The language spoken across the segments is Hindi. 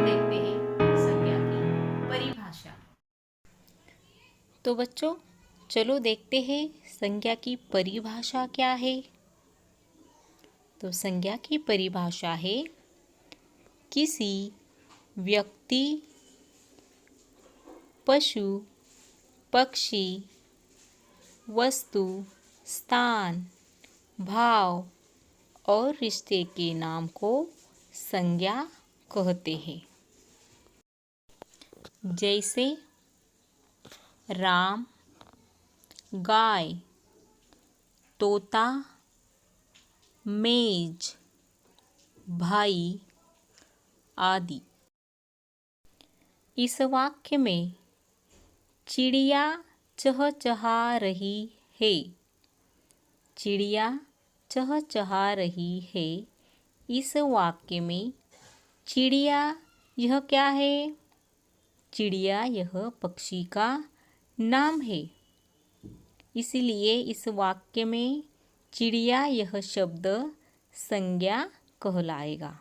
देखते हैं संज्ञा की परिभाषा। तो बच्चों, चलो देखते हैं संज्ञा की परिभाषा क्या है। तो संज्ञा की परिभाषा है किसी व्यक्ति, पशु, पक्षी, वस्तु, स्थान, भाव और रिश्ते के नाम को संज्ञा कहते हैं। जैसे राम, गाय, तोता, मेज, भाई आदि। इस वाक्य में चिड़िया चहचहा रही है। चिड़िया चहचहा रही है। इस वाक्य में चिड़िया यह क्या है? चिड़िया यह पक्षी का नाम है। इसलिए इस वाक्य में चिड़िया यह शब्द संज्ञा कहलाएगा।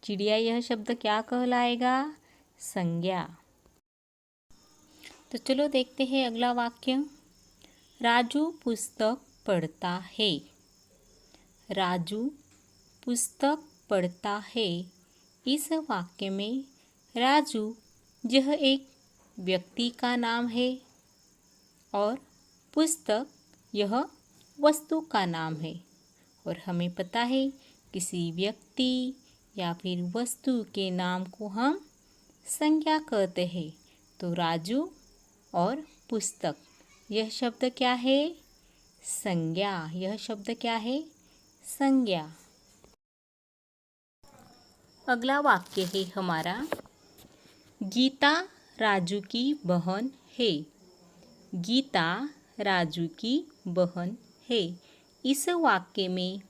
चिड़िया यह शब्द क्या कहलाएगा? संज्ञा। तो चलो देखते हैं अगला वाक्य। राजू पुस्तक पढ़ता है। राजू पुस्तक पढ़ता है। इस वाक्य में राजू यह एक व्यक्ति का नाम है और पुस्तक यह वस्तु का नाम है। और हमें पता है किसी व्यक्ति या फिर वस्तु के नाम को हम संज्ञा कहते हैं। तो राजू और पुस्तक यह शब्द क्या है? संज्ञा। यह शब्द क्या है? संज्ञा। अगला वाक्य है हमारा, गीता राजू की बहन है। गीता राजू की बहन है। इस वाक्य में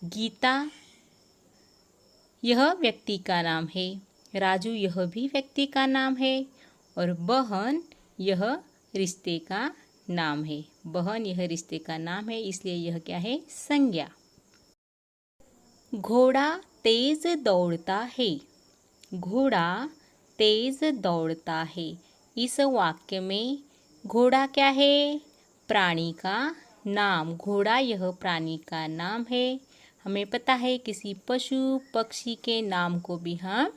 गीता यह व्यक्ति का नाम है, राजू यह भी व्यक्ति का नाम है और बहन यह रिश्ते का नाम है। बहन यह रिश्ते का नाम है, इसलिए यह क्या है? संज्ञा। घोड़ा तेज दौड़ता है। घोड़ा तेज दौड़ता है। इस वाक्य में घोड़ा क्या है? प्राणी का नाम। घोड़ा यह प्राणी का नाम है। हमें पता है किसी पशु पक्षी के नाम को भी हम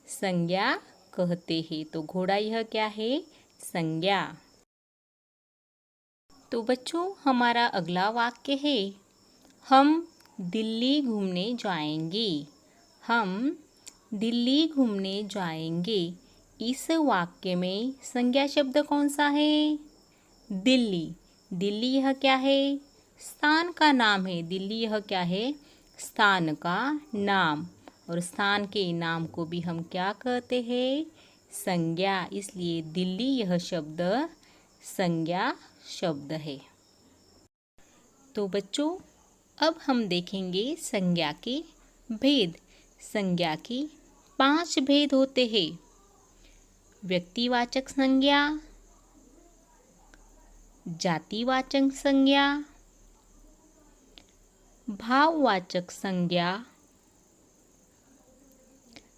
संज्ञा कहते हैं। तो घोड़ा यह क्या है? संज्ञा। तो बच्चों, हमारा अगला वाक्य है, हम दिल्ली घूमने जाएंगे। हम दिल्ली घूमने जाएंगे। इस वाक्य में संज्ञा शब्द कौन सा है? दिल्ली। दिल्ली यह क्या है? स्थान का नाम है। दिल्ली यह क्या है? स्थान का नाम। और स्थान के नाम को भी हम क्या कहते हैं? संज्ञा। इसलिए दिल्ली यह शब्द संज्ञा शब्द है। तो बच्चों, अब हम देखेंगे संज्ञा के भेद। संज्ञा के 5 भेद होते हैं। व्यक्तिवाचक संज्ञा, जातिवाचक संज्ञा, भाववाचक संज्ञा,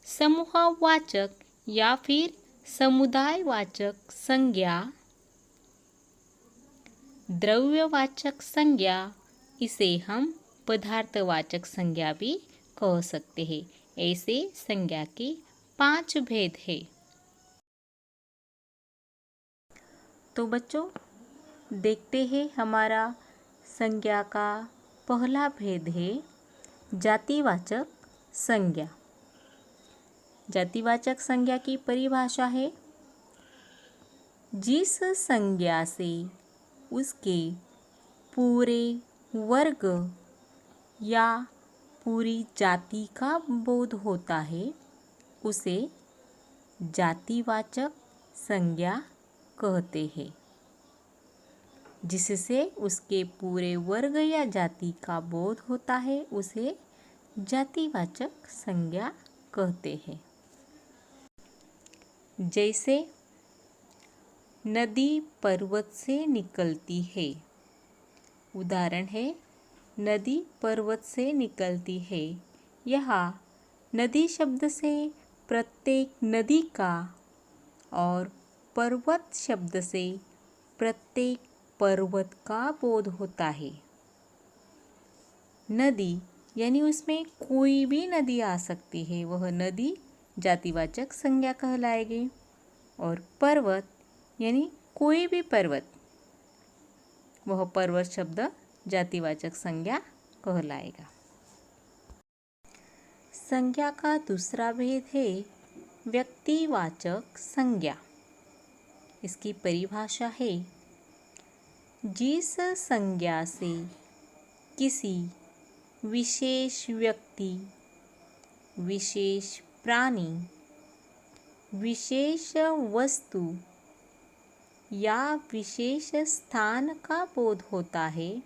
समूहवाचक या फिर समुदायवाचक संज्ञा, द्रव्यवाचक संज्ञा, इसे हम पदार्थवाचक संज्ञा भी कह सकते हैं। ऐसे संज्ञा के 5 भेद हैं। तो बच्चों, देखते हैं हमारा संज्ञा का पहला भेद है जातिवाचक संज्ञा। जातिवाचक संज्ञा की परिभाषा है, जिस संज्ञा से उसके पूरे वर्ग या पूरी जाति का बोध होता है उसे जातिवाचक संज्ञा कहते हैं। जिससे उसके पूरे वर्ग या जाति का बोध होता है उसे जातिवाचक संज्ञा कहते हैं। जैसे नदी पर्वत से निकलती है। उदाहरण है, नदी पर्वत से निकलती है। यहाँ नदी शब्द से प्रत्येक नदी का और पर्वत शब्द से प्रत्येक पर्वत का बोध होता है। नदी यानी उसमें कोई भी नदी आ सकती है, वह नदी जातिवाचक संज्ञा कहलाएगी। और पर्वत यानी कोई भी पर्वत, वह पर्वत शब्द जातिवाचक संज्ञा कहलाएगा। संज्ञा का दूसरा भेद है व्यक्तिवाचक संज्ञा। इसकी परिभाषा है जिस संज्ञा से किसी विशेष व्यक्ति, विशेष प्राणी, विशेष वस्तु या विशेष स्थान का बोध होता है,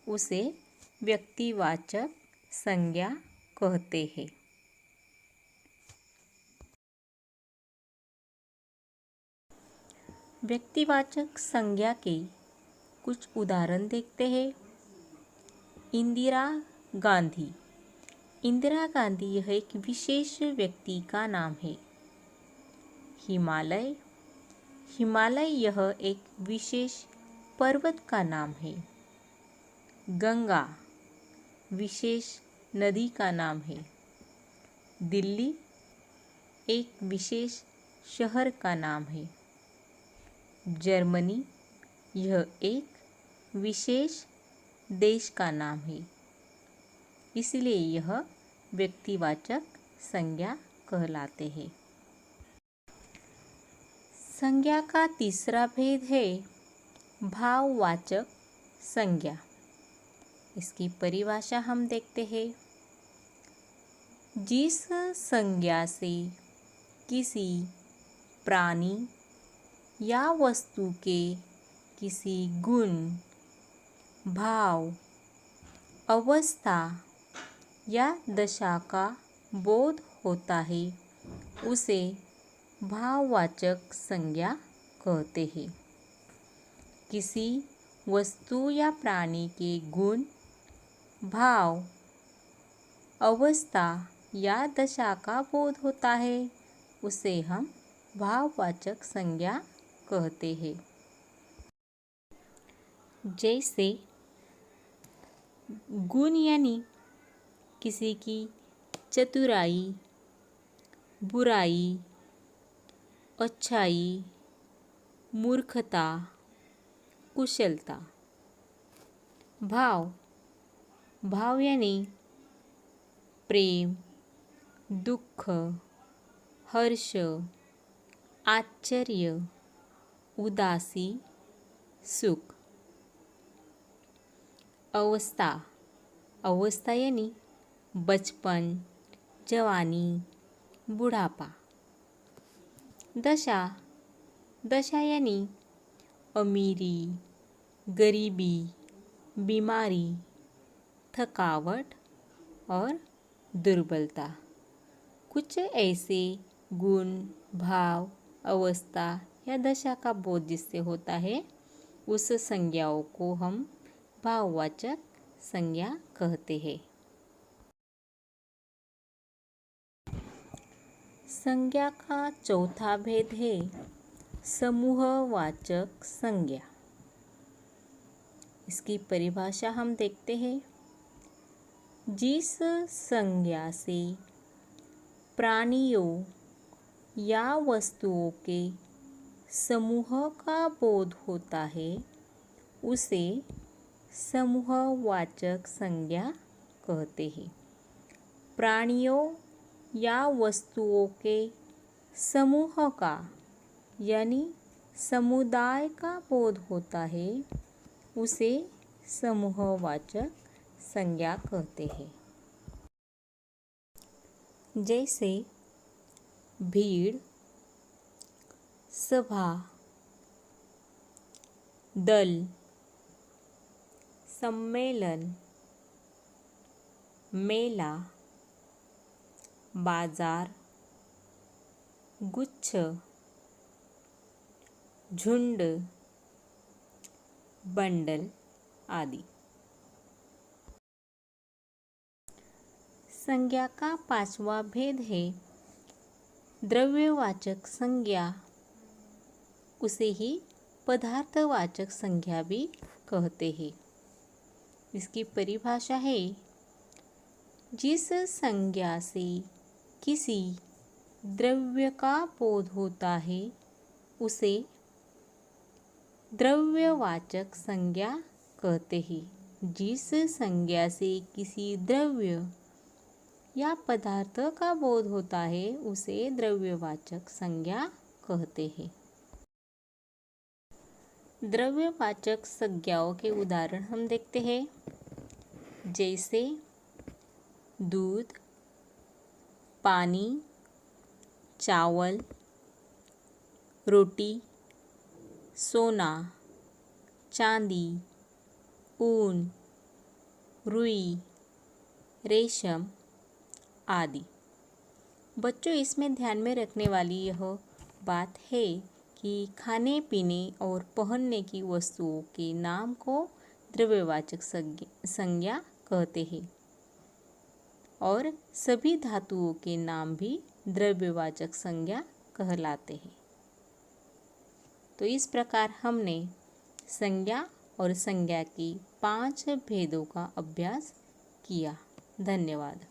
उसे व्यक्तिवाचक संज्ञा कहते हैं। व्यक्तिवाचक संज्ञा के कुछ उदाहरण देखते हैं। इंदिरा गांधी। इंदिरा गांधी यह एक विशेष व्यक्ति का नाम है। हिमालय। हिमालय यह एक विशेष पर्वत का नाम है। गंगा विशेष नदी का नाम है। दिल्ली एक विशेष शहर का नाम है। जर्मनी यह एक विशेष देश का नाम है। इसलिए यह व्यक्तिवाचक संज्ञा कहलाते हैं। संज्ञा का तीसरा भेद है भाववाचक संज्ञा। इसकी परिभाषा हम देखते हैं। जिस संज्ञा से किसी प्राणी या वस्तु के किसी गुण, भाव, अवस्था या दशा का बोध होता है, उसे भाववाचक संज्ञा कहते हैं। किसी वस्तु या प्राणी के गुण, भाव, अवस्था या दशा का बोध होता है, उसे हम भाववाचक संज्ञा कहते हैं। जैसे गुण यानी किसी की चतुराई, बुराई, अच्छाई, मूर्खता, कुशलता। भाव। भाव यानी प्रेम, दुख, हर्ष, आश्चर्य, उदासी, सुख। अवस्था। अवस्था यानी बचपन, जवानी, बुढ़ापा। दशा। दशा यानी अमीरी, गरीबी, बीमारी, थकावट और दुर्बलता। कुछ ऐसे गुण, भाव, अवस्था या दशा का बोध जिससे होता है, उस संज्ञाओं को हम भाववाचक संज्ञा कहते हैं। संज्ञा का चौथा भेद है समूहवाचक संज्ञा। इसकी परिभाषा हम देखते हैं। जिस संज्ञा से प्राणियों या वस्तुओं के समूह का बोध होता है, उसे समूहवाचक संज्ञा कहते हैं। प्राणियों या वस्तुओं के समूह का यानी समुदाय का बोध होता है, उसे समूहवाचक संज्ञा कहते हैं। जैसे भीड़, सभा, दल, सम्मेलन, मेला, बाजार, गुच्छ, झुंड, बंडल आदि। संज्ञा का पांचवा भेद है द्रव्यवाचक संज्ञा, उसे ही पदार्थवाचक संज्ञा भी कहते हैं। इसकी परिभाषा है, जिस संज्ञा से किसी द्रव्य का बोध होता है उसे द्रव्यवाचक संज्ञा कहते हैं। जिस संज्ञा से किसी द्रव्य या पदार्थ का बोध होता है उसे द्रव्यवाचक संज्ञा कहते हैं। द्रव्यवाचक संज्ञाओं के उदाहरण हम देखते हैं, जैसे दूध, पानी, चावल, रोटी, सोना, चांदी, ऊन, रुई, रेशम आदि। बच्चों, इसमें ध्यान में रखने वाली यह बात है कि खाने पीने और पहनने की वस्तुओं के नाम को द्रव्यवाचक संज्ञा कहते हैं और सभी धातुओं के नाम भी द्रव्यवाचक संज्ञा कहलाते हैं। तो इस प्रकार हमने संज्ञा और संज्ञा की 5 भेदों का अभ्यास किया। धन्यवाद।